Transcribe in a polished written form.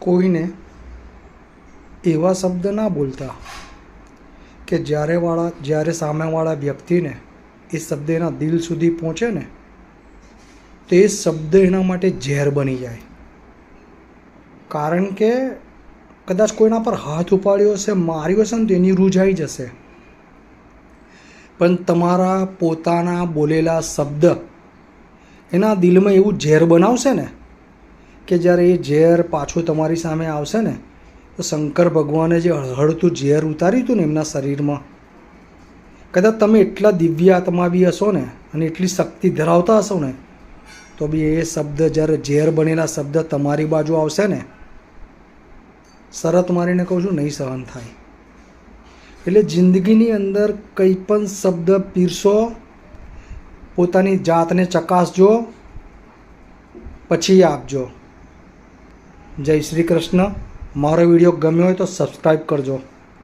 કોઈને એવા શબ્દ ના બોલતા કે જ્યારે સામેવાળા વ્યક્તિને એ શબ્દ એના દિલ સુધી પહોંચે ને તો એ શબ્દ એના માટે ઝેર બની જાય. કારણ કે કદાચ કોઈના પર હાથ ઉપાડ્યો હશે, માર્યો હશે ને તો એની રૂહ આવી જશે, પણ તમારા પોતાના બોલેલા શબ્દ એના દિલમાં એવું ઝેર બનાવશે ને કે જ્યારે એ ઝેર પાછું તમારી સામે આવશે ને તો શંકર ભગવાને જે હળહળતું ઝેર ઉતાર્યું હતું ને એમના શરીરમાં, કદાચ તમે એટલા દિવ્ય આત્મા બી હશો ને અને એટલી શક્તિ ધરાવતા હશો ને તો બી એ શબ્દ જ્યારે ઝેર બનેલા શબ્દ તમારી બાજુ આવશે ને, શરત મારીને કહું છું, નહીં સહન થાય. એટલે જિંદગીની અંદર કંઈ પણ શબ્દ પીરસો, પોતાની જાતને ચકાસજો, પછી આપજો. જય શ્રી કૃષ્ણ. મારો વિડીયો ગમ્યો હોય તો સબસ્ક્રાઈબ કરજો.